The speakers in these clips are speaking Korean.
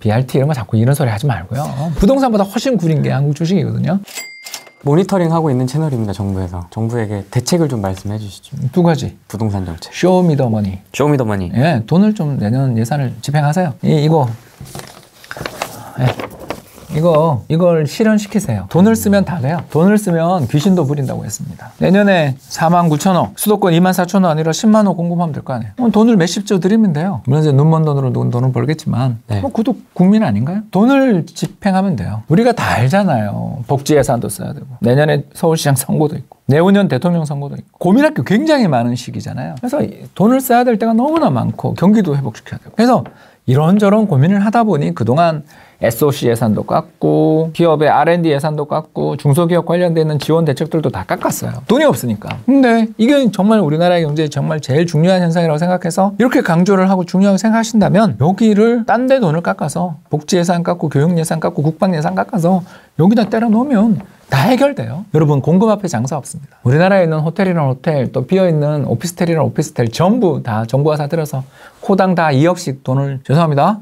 BRT 이런 거 자꾸 이런 소리 하지 말고요. 부동산보다 훨씬 구린 게 한국 주식이거든요. 모니터링하고 있는 채널입니다. 정부에서. 정부에게 대책을 좀 말씀해 주시죠. 두 가지. 부동산 정책. 쇼미더머니. 쇼미더머니. 예, 돈을 좀 내년 예산을 집행하세요. 이거. 예. 이걸 실현시키세요. 돈을 쓰면 다 돼요. 돈을 쓰면 귀신도 부린다고 했습니다. 내년에 49,000억, 수도권 24,000원 아니라 10만 원 공급하면 될 거 아니에요. 돈을 몇십조 드리면 돼요. 물론 이제 눈먼 돈으로 돈을 벌겠지만, 네. 그것도 국민 아닌가요? 돈을 집행하면 돼요. 우리가 다 알잖아요. 복지 예산도 써야 되고, 내년에 서울시장 선거도 있고, 내후년 대통령 선거도 있고, 고민할 게 굉장히 많은 시기잖아요. 그래서 돈을 써야 될 때가 너무나 많고, 경기도 회복시켜야 되고. 그래서 이런저런 고민을 하다 보니 그동안 SOC 예산도 깎고 기업의 R&D 예산도 깎고 중소기업 관련돼 있는 지원 대책들도 다 깎았어요. 돈이 없으니까. 근데 이게 정말 우리나라의 경제에 정말 제일 중요한 현상이라고 생각해서 이렇게 강조를 하고 중요하게 생각하신다면 여기를 딴 데 돈을 깎아서 복지 예산 깎고 교육 예산 깎고 국방 예산 깎아서 여기다 때려 놓으면 다 해결돼요. 여러분 공급 앞에 장사 없습니다. 우리나라에 있는 호텔이란 호텔 또 비어있는 오피스텔이란 오피스텔 전부 다 정부가 사들여서 코당 다 2억씩 돈을 죄송합니다.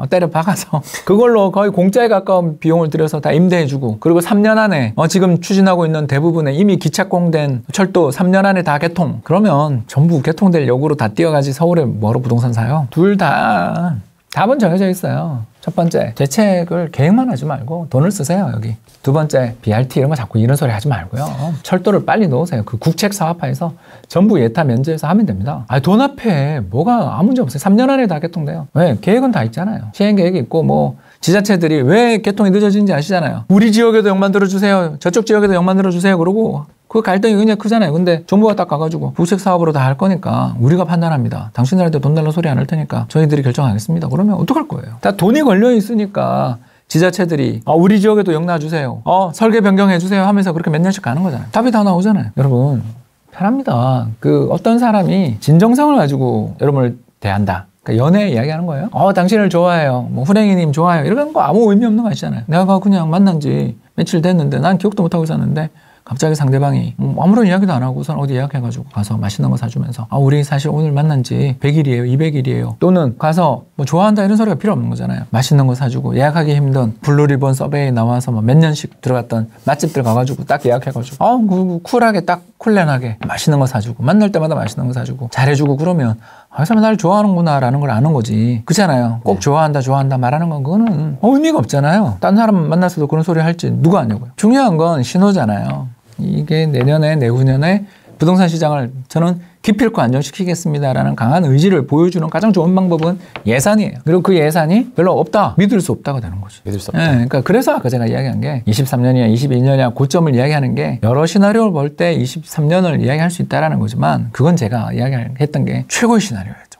때려 박아서 그걸로 거의 공짜에 가까운 비용을 들여서 다 임대해주고 그리고 3년 안에 지금 추진하고 있는 대부분의 이미 기착공된 철도 3년 안에 다 개통 그러면 전부 개통될 역으로 다 뛰어가지 서울에 뭐로 부동산 사요? 둘 다 답은 정해져 있어요. 첫 번째, 대책을 계획만 하지 말고 돈을 쓰세요, 여기. 두 번째, BRT 이런 거 자꾸 이런 소리 하지 말고요. 철도를 빨리 넣으세요. 그 국책 사업화해서 전부 예타 면제해서 하면 됩니다. 돈 앞에 뭐가 아무 문제 없어요. 3년 안에 다 개통돼요. 왜? 계획은 다 있잖아요. 시행 계획이 있고 뭐 지자체들이 왜 개통이 늦어지는지 아시잖아요. 우리 지역에도 역 만들어주세요. 저쪽 지역에도 역 만들어주세요. 그러고 그 갈등이 굉장히 크잖아요. 근데 정부가 딱 가가지고 국책 사업으로 다 할 거니까 우리가 판단합니다. 당신들한테 돈 달라는 소리 안 할 테니까 저희들이 결정하겠습니다. 그러면 어떡할 거예요? 다 돈이 걸려 있으니까 지자체들이 우리 지역에도 역 놔주세요. 설계 변경해 주세요 하면서 그렇게 몇 년씩 가는 거잖아요. 답이 다 나오잖아요. 여러분 편합니다. 어떤 사람이 진정성을 가지고 여러분을 대한다. 그러니까 연애 이야기하는 거예요. 당신을 좋아해요. 뭐 후랭이님 좋아해요. 이런 거 아무 의미 없는 거 아시잖아요. 내가 그냥 만난 지 며칠 됐는데 난 기억도 못하고 있었는데 갑자기 상대방이 아무런 이야기도 안 하고 우선 어디 예약해가지고 가서 맛있는 거 사주면서 우리 사실 오늘 만난 지 100일이에요 200일이에요 또는 가서 뭐 좋아한다 이런 소리가 필요 없는 거잖아요. 맛있는 거 사주고 예약하기 힘든 블루리본 서베이에 나와서 몇 년씩 들어갔던 맛집들 가가지고 딱 예약해가지고 쿨하게 딱 쿨렌하게 맛있는 거 사주고 만날 때마다 맛있는 거 사주고 잘해주고 그러면 이 사람이 나를 좋아하는구나 라는 걸 아는 거지. 그렇잖아요. 꼭 좋아한다 말하는 건 그거는 의미가 없잖아요. 딴 사람 만나서도 그런 소리 할지 누가 아냐고요. 중요한 건 신호잖아요. 이게 내년에 내후년에 부동산 시장을 저는 기필코 안정시키겠습니다라는 강한 의지를 보여주는 가장 좋은 방법은 예산이에요. 그리고 그 예산이 별로 없다. 믿을 수 없다가 되는 거죠. 믿을 수 없다. 네, 그러니까 그래서 아까 제가 이야기한 게 23년이냐 22년이냐 고점을 이야기하는 게 여러 시나리오를 볼 때 23년을 이야기할 수 있다는 거지만 그건 제가 이야기했던 게 최고의 시나리오였죠.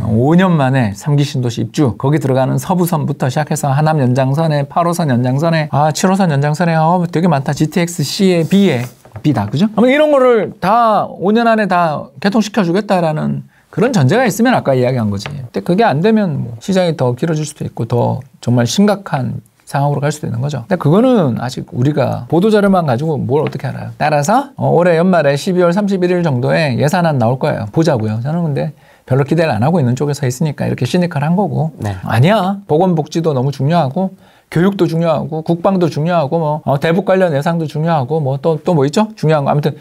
5년 만에 3기 신도시 입주 거기 들어가는 서부선부터 시작해서 하남 연장선에 8호선 연장선에 7호선 연장선에 되게 많다. GTX-C에 B에 B다 그죠? 이런 거를 다 5년 안에 다 개통시켜 주겠다라는 그런 전제가 있으면 아까 이야기한 거지. 근데 그게 안 되면 시장이 더 길어질 수도 있고 더 정말 심각한 상황으로 갈 수도 있는 거죠. 근데 그거는 아직 우리가 보도자료만 가지고 뭘 어떻게 알아요. 따라서 올해 연말에 12월 31일 정도에 예산안 나올 거예요. 보자고요. 저는 근데 별로 기대를 안 하고 있는 쪽에 서 있으니까 이렇게 시니컬한 거고. 네. 아니야. 보건복지도 너무 중요하고 교육도 중요하고 국방도 중요하고 대북 관련 예산도 중요하고 또 뭐 있죠? 중요한 거. 아무튼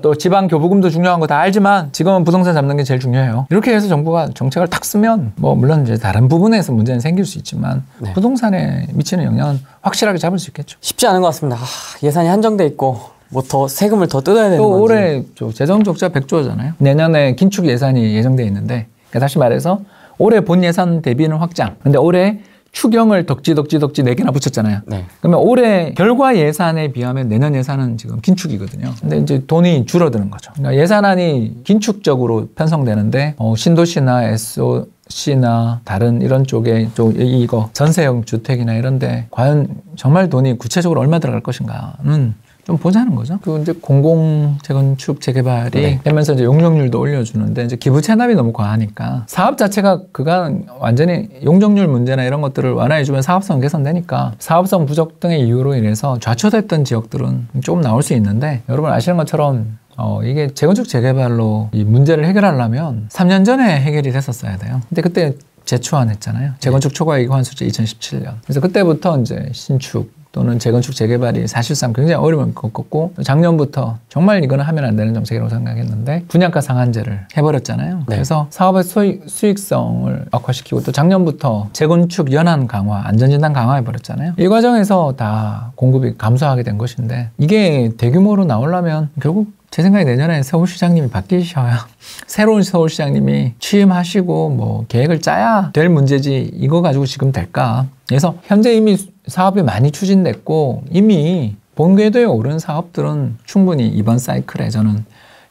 또 지방 교부금도 중요한 거 다 알지만 지금은 부동산 잡는 게 제일 중요해요. 이렇게 해서 정부가 정책을 탁 쓰면 물론 이제 다른 부분에서 문제는 생길 수 있지만 네. 부동산에 미치는 영향은 확실하게 잡을 수 있겠죠. 쉽지 않은 것 같습니다. 예산이 한정돼 있고 더 세금을 더 뜯어야 되는 또 건지. 올해 재정 적자 100조잖아요. 내년에 긴축 예산이 예정돼 있는데 그러니까 다시 말해서 올해 본 예산 대비는 확장. 근데 올해 추경을 덕지 4개나 붙였잖아요. 네. 그러면 올해 결과 예산에 비하면 내년 예산은 지금 긴축이거든요. 근데 이제 돈이 줄어드는 거죠. 그러니까 예산안이 긴축적으로 편성되는데 신도시나 SOC나 다른 이런 쪽에 이거 전세형 주택이나 이런데 과연 정말 돈이 구체적으로 얼마 들어갈 것인가는 좀 보자는 거죠. 이제 공공 재건축 재개발이 되면서 이제 용적률도 올려주는데 이제 기부 체납이 너무 과하니까 사업 자체가 그간 완전히 용적률 문제나 이런 것들을 완화해주면 사업성 개선되니까 사업성 부족 등의 이유로 인해서 좌초됐던 지역들은 조금 나올 수 있는데 여러분 아시는 것처럼 이게 재건축 재개발로 이 문제를 해결하려면 3년 전에 해결이 됐었어야 돼요. 근데 그때 재초안했잖아요. 재건축 초과이익 환수제 2017년. 그래서 그때부터 이제 신축 또는 재건축 재개발이 사실상 굉장히 어려움을 겪었고 작년부터 정말 이거는 하면 안 되는 정책이라고 생각했는데 분양가 상한제를 해버렸잖아요. 그래서 사업의 수익성을 악화시키고 또 작년부터 재건축 연한 강화, 안전진단 강화해버렸잖아요. 이 과정에서 다 공급이 감소하게 된 것인데 이게 대규모로 나오려면 결국 제 생각에 내년에 서울시장님이 바뀌셔야 새로운 서울시장님이 취임하시고 뭐 계획을 짜야 될 문제지 이거 가지고 지금 될까. 그래서 현재 이미 사업이 많이 추진됐고 이미 본궤도에 오른 사업들은 충분히 이번 사이클에 저는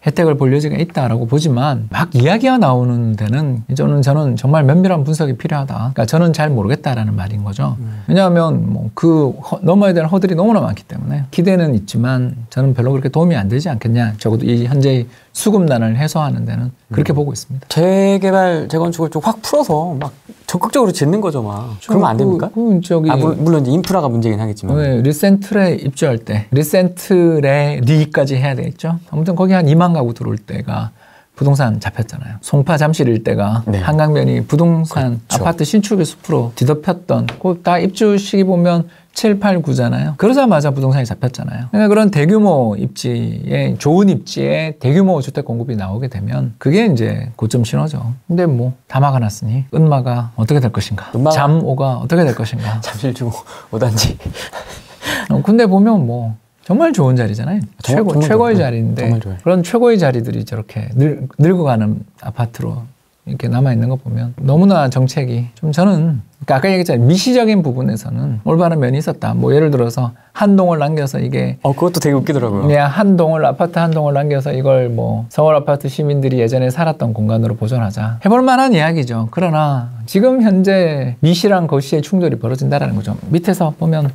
혜택을 볼 여지가 있다라고 보지만 막 이야기가 나오는 데는 저는 정말 면밀한 분석이 필요하다. 그러니까 저는 잘 모르겠다라는 말인 거죠. 왜냐하면 뭐 넘어야 되는 허들이 너무나 많기 때문에 기대는 있지만 저는 별로 그렇게 도움이 안 되지 않겠냐. 적어도 이 현재의 수급난을 해소하는 데는 그렇게 보고 있습니다. 재개발, 재건축을 좀 확 풀어서 막 적극적으로 짓는 거죠, 막. 그러면 안 됩니까? 물론 이제 인프라가 문제긴 하겠지만. 네, 리센트레 입주할 때 리센트레 리까지 해야 되겠죠. 아무튼 거기 한 2만 가구 들어올 때가 부동산 잡혔잖아요. 송파 잠실 일대가 네. 한강변이 부동산 그렇죠. 아파트 신축의 숲으로 뒤덮였던 그 다 입주 시기 보면 7, 8, 9잖아요. 그러자마자 부동산이 잡혔잖아요. 그러니까 그런 대규모 입지에 좋은 입지에 대규모 주택 공급이 나오게 되면 그게 이제 고점 신호죠. 근데 뭐 다 막아놨으니 은마가 어떻게 될 것인가? 잠오가 어떻게 될 것인가? 잠실중 5단지. 근데 보면 뭐 정말 좋은 자리잖아요. 최고의 자리인데 그런 최고의 자리들이 저렇게 늙어가는 아파트로 이렇게 남아있는 거 보면 너무나 정책이 좀 저는 그러니까 아까 얘기했잖아요. 미시적인 부분에서는 올바른 면이 있었다. 뭐 예를 들어서 한 동을 남겨서 이게 그것도 되게 웃기더라고요. 네, 아파트 한 동을 남겨서 이걸 뭐 서울 아파트 시민들이 예전에 살았던 공간으로 보존하자. 해볼 만한 이야기죠. 그러나 지금 현재 미시랑 거시의 충돌이 벌어진다라는 거죠. 밑에서 보면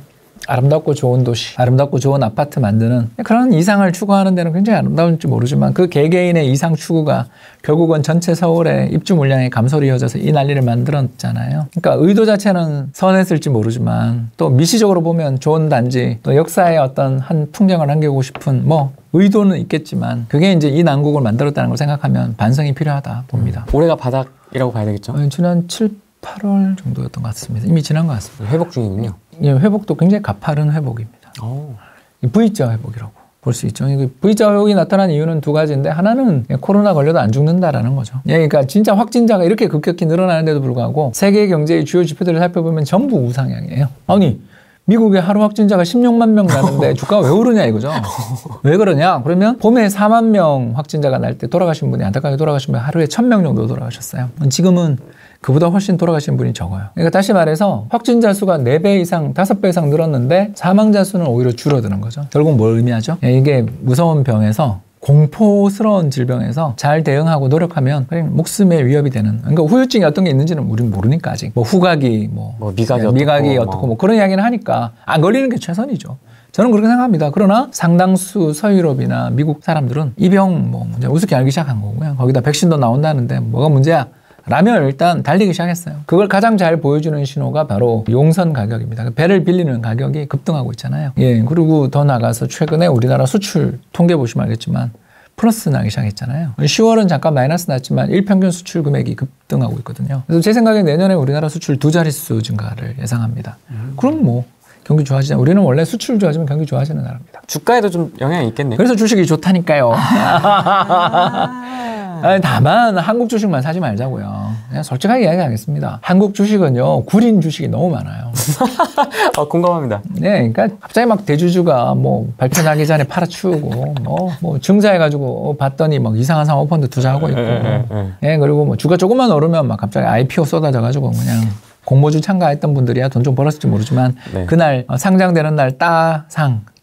아름답고 좋은 도시, 아름답고 좋은 아파트 만드는 그런 이상을 추구하는 데는 굉장히 아름다운지 모르지만 그 개개인의 이상 추구가 결국은 전체 서울의 입주 물량의 감소로 이어져서 이 난리를 만들었잖아요. 그러니까 의도 자체는 선했을지 모르지만 또 미시적으로 보면 좋은 단지, 또 역사의 어떤 한 풍경을 남기고 싶은 뭐 의도는 있겠지만 그게 이제 이 난국을 만들었다는 걸 생각하면 반성이 필요하다 봅니다. 올해가 바닥이라고 봐야 되겠죠? 지난 7, 8월 정도였던 것 같습니다. 이미 지난 것 같습니다. 회복 중이군요. 예, 회복도 굉장히 가파른 회복입니다. V자 회복이라고 볼 수 있죠. V자 회복이 나타난 이유는 두 가지인데 하나는 코로나 걸려도 안 죽는다라는 거죠. 예, 그러니까 진짜 확진자가 이렇게 급격히 늘어나는데도 불구하고 세계 경제의 주요 지표들을 살펴보면 전부 우상향이에요. 아니 미국의 하루 확진자가 16만 명 나는데 주가가 왜 오르냐 이거죠. 왜 그러냐? 그러면 봄에 4만 명 확진자가 날 때 돌아가신 분이 안타깝게 돌아가신 분이 하루에 1,000명 정도 돌아가셨어요. 지금은 그보다 훨씬 돌아가신 분이 적어요. 그러니까 다시 말해서 확진자 수가 4배 이상, 5배 이상 늘었는데 사망자 수는 오히려 줄어드는 거죠. 결국 뭘 의미하죠? 이게 무서운 병에서 공포스러운 질병에서 잘 대응하고 노력하면 그냥 목숨의 위협이 되는. 그러니까 후유증이 어떤 게 있는지는 우리는 모르니까 아직. 뭐 후각이 미각이 어떻고 뭐 그런 이야기는 하니까 안 걸리는 게 최선이죠. 저는 그렇게 생각합니다. 그러나 상당수 서유럽이나 미국 사람들은 이 병 뭐 우습게 알기 시작한 거고요. 거기다 백신도 나온다는데 뭐가 문제야? 라면 일단 달리기 시작했어요. 그걸 가장 잘 보여주는 신호가 바로 용선 가격입니다. 배를 빌리는 가격이 급등하고 있잖아요. 예, 그리고 더 나가서 최근에 우리나라 수출 통계 보시면 알겠지만 플러스 나기 시작했잖아요. 10월은 잠깐 마이너스 났지만 일평균 수출 금액이 급등하고 있거든요. 그래서 제 생각에 내년에 우리나라 수출 2자릿수 증가를 예상합니다. 그럼 뭐 경기 좋아지잖아요. 우리는 원래 수출 좋아지면 경기 좋아지는 나라입니다. 주가에도 좀 영향이 있겠네요. 그래서 주식이 좋다니까요. 다만 한국 주식만 사지 말자고요. 그냥 솔직하게 이야기하겠습니다. 한국 주식은요 구린 주식이 너무 많아요. 공감합니다. 네, 그러니까 갑자기 막 대주주가 뭐 발표 나기 전에 팔아치우고 뭐 증자해가지고 봤더니 막 이상한 사모펀드 투자하고 있고, 예, 그리고 뭐 주가 조금만 오르면 막 갑자기 IPO 쏟아져가지고 그냥 공모주 참가했던 분들이야 돈 좀 벌었을지 모르지만 그날 상장되는 날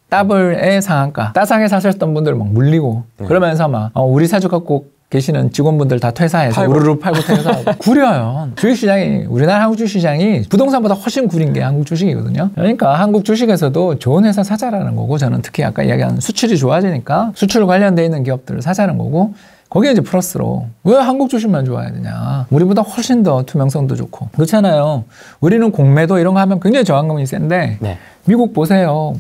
따블의 상한가, 따상에 사셨던 분들 막 물리고 그러면서 막 우리 사주 갖고 계시는 직원분들 다 퇴사해서 우르르 팔고 퇴사하고 구려요. 주식시장이 우리나라 한국 주식시장이 부동산보다 훨씬 구린 게 한국 주식이거든요. 그러니까 한국 주식에서도 좋은 회사 사자라는 거고 저는 특히 아까 이야기한 수출이 좋아지니까 수출 관련돼 있는 기업들을 사자는 거고 거기에 이제 플러스로 왜 한국 주식만 좋아해야 되냐. 우리보다 훨씬 더 투명성도 좋고 그렇잖아요. 우리는 공매도 이런 거 하면 굉장히 저항감이 센데 미국 보세요.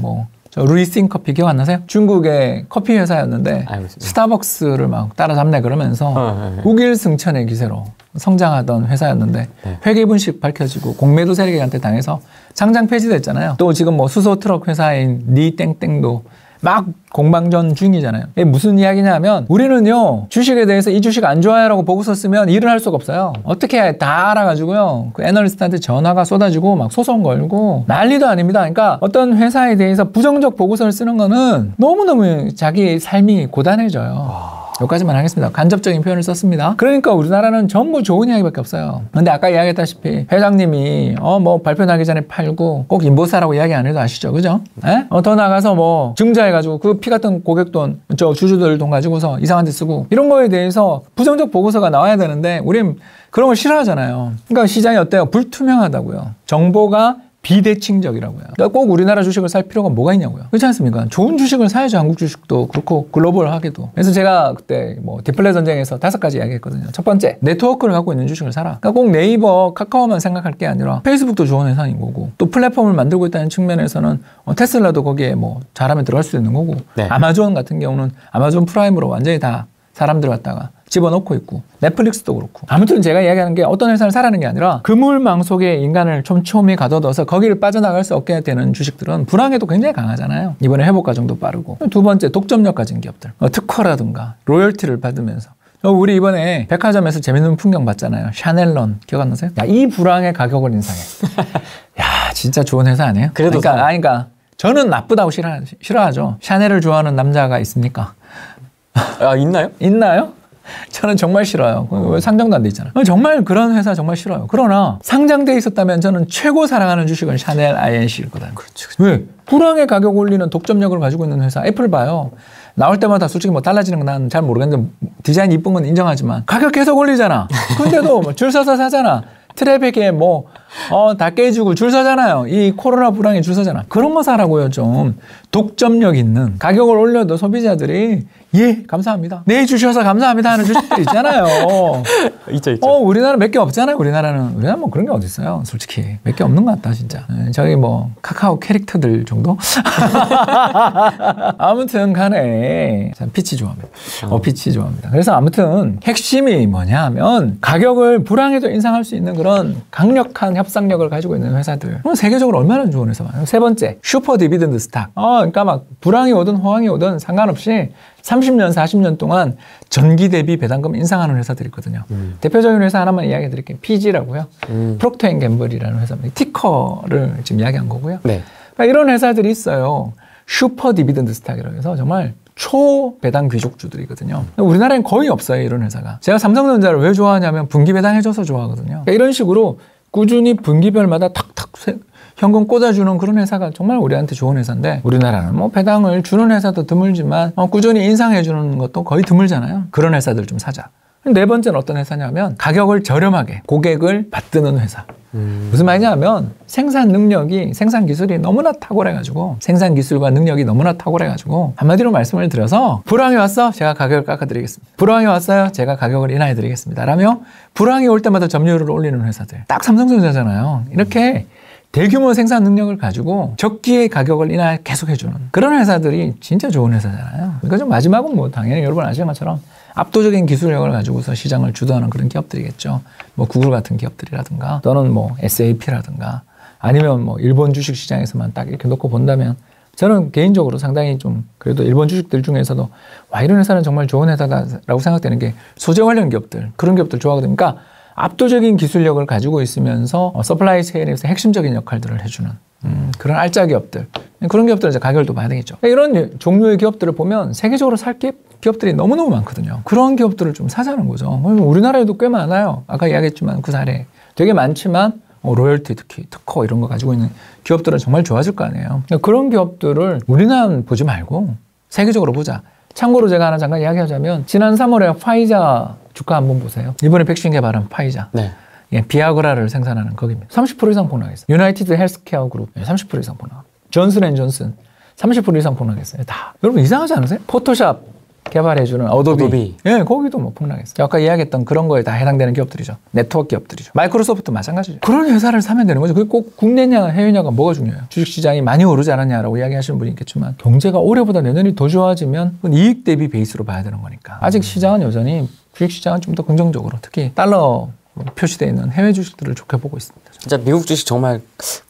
저 루이싱 커피 기억 안 나세요? 중국의 커피 회사였는데 스타벅스를 막 따라잡네 그러면서 국일승천의 기세로 성장하던 회사였는데 회계분식 밝혀지고 공매도 세력한테 당해서 상장 폐지됐잖아요. 또 지금 뭐 수소 트럭 회사인 니땡땡도 막 공방전 중이잖아요. 이게 무슨 이야기냐면 우리는요 주식에 대해서 이 주식 안 좋아요라고 보고서 쓰면 일을 할 수가 없어요. 어떻게 다 알아가지고요 그 애널리스트한테 전화가 쏟아지고 막 소송 걸고 난리도 아닙니다. 그러니까 어떤 회사에 대해서 부정적 보고서를 쓰는 거는 너무너무 자기 삶이 고단해져요. 여기까지만 하겠습니다. 간접적인 표현을 썼습니다. 그러니까 우리나라는 전부 좋은 이야기밖에 없어요. 근데 아까 이야기했다시피 회장님이 뭐 발표 나기 전에 팔고 꼭 인보사라고 이야기 안 해도 아시죠? 그죠? 더 나가서 뭐 증자해가지고 그 피 같은 고객 돈, 저 주주들 돈 가지고서 이상한 데 쓰고 이런 거에 대해서 부정적 보고서가 나와야 되는데 우린 그런 걸 싫어하잖아요. 그러니까 시장이 어때요? 불투명하다고요. 정보가 비대칭적이라고요. 그러니까 꼭 우리나라 주식을 살 필요가 뭐가 있냐고요. 그렇지 않습니까? 좋은 주식을 사야죠. 한국 주식도 그렇고 글로벌하게도. 그래서 제가 그때 뭐 디플레 전쟁에서 5가지 이야기했거든요. 첫 번째, 네트워크를 갖고 있는 주식을 사라. 그러니까 꼭 네이버, 카카오만 생각할 게 아니라 페이스북도 좋은 회사인 거고 또 플랫폼을 만들고 있다는 측면에서는 테슬라도 거기에 뭐 잘하면 들어갈 수도 있는 거고 아마존 같은 경우는 아마존 프라임으로 완전히 다 사람들 갖다가 집어넣고 있고 넷플릭스도 그렇고 아무튼 제가 이야기하는 게 어떤 회사를 사라는 게 아니라 그물망 속에 인간을 촘촘히 가둬둬서 거기를 빠져나갈 수 없게 되는 주식들은 불황에도 굉장히 강하잖아요. 이번에 회복 과정도 빠르고. 두 번째, 독점력 가진 기업들. 특허라든가 로열티를 받으면서 우리 이번에 백화점에서 재밌는 풍경 봤잖아요. 샤넬런 기억 안 나세요? 야, 이 불황의 가격을 인상해. 야, 진짜 좋은 회사 아니에요? 그러니까 저는 나쁘다고 싫어하죠. 샤넬을 좋아하는 남자가 있습니까? 있나요? 있나요? 저는 정말 싫어요. 왜 상장도 안 돼 있잖아요. 정말 그런 회사 정말 싫어요. 그러나 상장돼 있었다면 저는 최고 사랑하는 주식은 샤넬 INC거든요. 그렇죠. 왜? 불황의 가격 올리는 독점력을 가지고 있는 회사 애플 봐요. 나올 때마다 솔직히 뭐 달라지는 건 난 잘 모르겠는데 디자인 이쁜 건 인정하지만 가격 계속 올리잖아. 근데도 줄 서서 사잖아. 트래픽에 다 깨지고 줄 서잖아요. 이 코로나 불황에 줄 서잖아. 그런 거 사라고요, 좀. 독점력 있는. 가격을 올려도 소비자들이 예, 감사합니다. 네, 주셔서 감사합니다 하는 주식들 있잖아요. 있죠. 우리나라 몇 개 없잖아요, 우리나라 뭐 그런 게 어디 있어요, 솔직히. 몇 개 없는 것 같다, 진짜. 저기 뭐, 카카오 캐릭터들 정도? 아무튼 간에, 피치 좋아합니다. 피치 좋아합니다. 그래서 아무튼 핵심이 뭐냐 하면 가격을 불황에도 인상할 수 있는 그런 강력한 협상력을 가지고 있는 회사들. 세계적으로 얼마나 좋은 회사가. 세 번째, 슈퍼 디비던드 스탁. 그러니까 막 불황이 오든 호황이 오든 상관없이 30년, 40년 동안 전기 대비 배당금 인상하는 회사들이 있거든요. 대표적인 회사 하나만 이야기 드릴게요. PG라고요. 프록터 앤 갬블이라는 회사입니다. 티커를 지금 이야기한 거고요. 네. 그러니까 이런 회사들이 있어요. 슈퍼 디비던드 스탁이라고 해서 정말 초배당 귀족주들이거든요. 우리나라엔 거의 없어요, 이런 회사가. 제가 삼성전자를 왜 좋아하냐면 분기 배당해줘서 좋아하거든요. 그러니까 이런 식으로 꾸준히 분기별마다 탁탁 현금 꽂아주는 그런 회사가 정말 우리한테 좋은 회사인데 우리나라는 뭐 배당을 주는 회사도 드물지만 꾸준히 인상해주는 것도 거의 드물잖아요. 그런 회사들 좀 사자. 네 번째는 어떤 회사냐면 가격을 저렴하게 고객을 받드는 회사. 무슨 말이냐면 생산 능력이, 생산 기술이 너무나 탁월해가지고 생산 기술과 능력이 너무나 탁월해가지고 한마디로 말씀을 드려서 불황이 왔어? 제가 가격을 깎아드리겠습니다. 불황이 왔어요? 제가 가격을 인하해드리겠습니다. 라며 불황이 올 때마다 점유율을 올리는 회사들. 딱 삼성전자잖아요. 이렇게 대규모 생산 능력을 가지고 적기에 가격을 인하 계속 해주는 그런 회사들이 진짜 좋은 회사잖아요. 그러니까 좀 마지막은 뭐 당연히 여러분 아시는 것처럼 압도적인 기술력을 가지고서 시장을 주도하는 그런 기업들이겠죠. 뭐 구글 같은 기업들이라든가 또는 뭐 SAP라든가 아니면 뭐 일본 주식 시장에서만 딱 이렇게 놓고 본다면 저는 개인적으로 상당히 좀 그래도 일본 주식들 중에서도 와, 이런 회사는 정말 좋은 회사다라고 생각되는 게 소재 관련 기업들, 그런 기업들 좋아하거든요. 그러니까 압도적인 기술력을 가지고 있으면서 서플라이 체인에서 핵심적인 역할들을 해주는 그런 알짜 기업들, 그런 기업들은 이제 가격을 또 봐야 되겠죠. 이런 종류의 기업들을 보면 세계적으로 살 기업들이 너무너무 많거든요. 그런 기업들을 좀 사자는 거죠. 우리나라에도 꽤 많아요. 아까 이야기했지만 그 사례 되게 많지만 로열티 특히 특허 이런 거 가지고 있는 기업들은 정말 좋아질 거 아니에요. 그런 기업들을 우리나라는 보지 말고 세계적으로 보자. 참고로 제가 하나 잠깐 이야기하자면 지난 3월에 파이자 주가 한번 보세요. 이번에 백신 개발한 파이자. 네. 예, 비아그라를 생산하는 거기입니다. 30% 이상 폭락했어요. 유나이티드 헬스케어 그룹 30% 이상 폭락. 존슨앤존슨 30% 이상 폭락했어요. 다. 여러분 이상하지 않으세요? 포토샵 개발해주는 어도비. 예, 거기도 뭐 폭락했어요. 아까 이야기했던 그런 거에 다 해당되는 기업들이죠. 네트워크 기업들이죠. 마이크로소프트 마찬가지죠. 그런 회사를 사면 되는 거죠. 그게 꼭 국내냐 해외냐가 뭐가 중요해요. 주식시장이 많이 오르지 않았냐라고 이야기하시는 분이 있겠지만 경제가 올해보다 내년이 더 좋아지면 그건 이익 대비 베이스로 봐야 되는 거니까. 아직 시장은 여전히 주식시장은 좀 더 긍정적으로 특히 달러로 표시되어 있는 해외 주식들을 좋게 보고 있습니다. 진짜 미국 주식 정말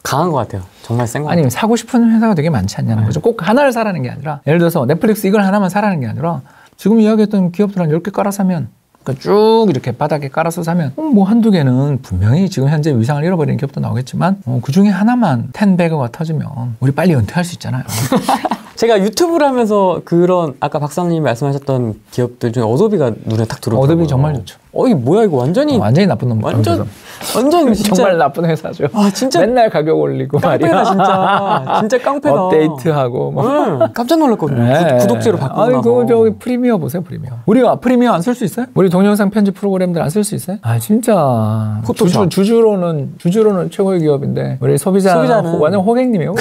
강한 것 같아요. 정말 센 것 같아요. 아니 사고 싶은 회사가 되게 많지 않냐는 거죠. 꼭 하나를 사라는 게 아니라 예를 들어서 넷플릭스 이걸 하나만 사라는 게 아니라 지금 이야기했던 기업들 한 10개 깔아 사면 그러니까 쭉 이렇게 바닥에 깔아서 사면 뭐 한두 개는 분명히 지금 현재 위상을 잃어버리는 기업도 나오겠지만 그중에 하나만 10배그가 터지면 우리 빨리 은퇴할 수 있잖아요. 제가 유튜브를 하면서 그런 아까 박사님이 말씀하셨던 기업들 중에 어도비가 눈에 딱 들어오더라고요. 어도비 정말 좋죠. 이 뭐야 이거 완전히 나쁜 놈. 완전 진짜 정말 나쁜 회사죠. 진짜 맨날 가격 올리고 깡패다 진짜 깡패다. 업데이트하고 깜짝 놀랐거든요. 네. 구독제로 바꾸고 나서. 그거 저기 프리미어 보세요. 프리미어. 프리미어 안 쓸 수 있어요? 우리 동영상 편집 프로그램들 안 쓸 수 있어요? 진짜 주주로는 최고의 기업인데 우리 소비자는 완전 호객님이에요.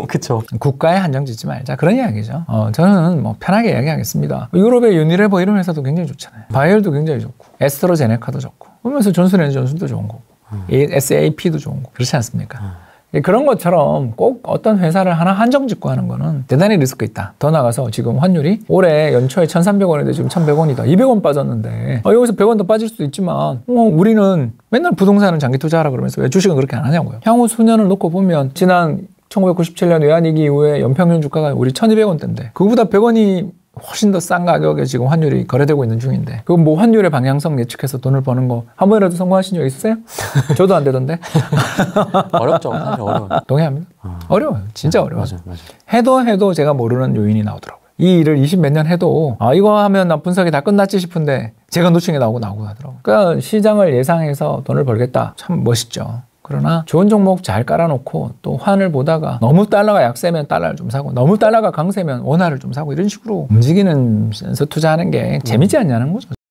그렇죠. 국가에 한정 짓지 말자 그런 이야기죠. 저는 뭐 편하게 이야기하겠습니다. 유럽의 유니레버 이런 회사도 굉장히 좋잖아요. 바이엘도 굉장히 좋고 에스트로제네카도 좋고 그러면서 존슨앤존슨도 좋은 거고 SAP도 좋은 거고 그렇지 않습니까? 그런 것처럼 꼭 어떤 회사를 하나 한정 짓고 하는 거는 대단히 리스크 있다. 더 나가서 지금 환율이 올해 연초에 1,300원인데 지금 1,100원이다. 200원 빠졌는데 여기서 100원 더 빠질 수도 있지만 우리는 맨날 부동산은 장기 투자하라 그러면서 왜 주식은 그렇게 안 하냐고요. 향후 수년을 놓고 보면 지난 1997년 외환위기 이후에 연평균 주가가 우리 1,200원대인데 그거보다 100원이 훨씬 더 싼 가격에 지금 환율이 거래되고 있는 중인데 그건 뭐 환율의 방향성 예측해서 돈을 버는 거 한 번이라도 성공하신 적 있으세요? 저도 안 되던데. 어렵죠. 사실 어려워요. 동의합니다. 어려워요. 진짜 어려워요. 맞아요. 해도 제가 모르는 요인이 나오더라고요. 이 일을 20몇 년 해도 이거 하면 나 분석이 다 끝났지 싶은데 제가 놓친 게 나오고 하더라고요. 그러니까 시장을 예상해서 돈을 벌겠다. 참 멋있죠. 그러나 좋은 종목 잘 깔아놓고 또 환을 보다가 너무 달러가 약세면 달러를 좀 사고 너무 달러가 강세면 원화를 좀 사고 이런 식으로 움직이는 센서 투자하는 게 재밌지 않냐는 거죠.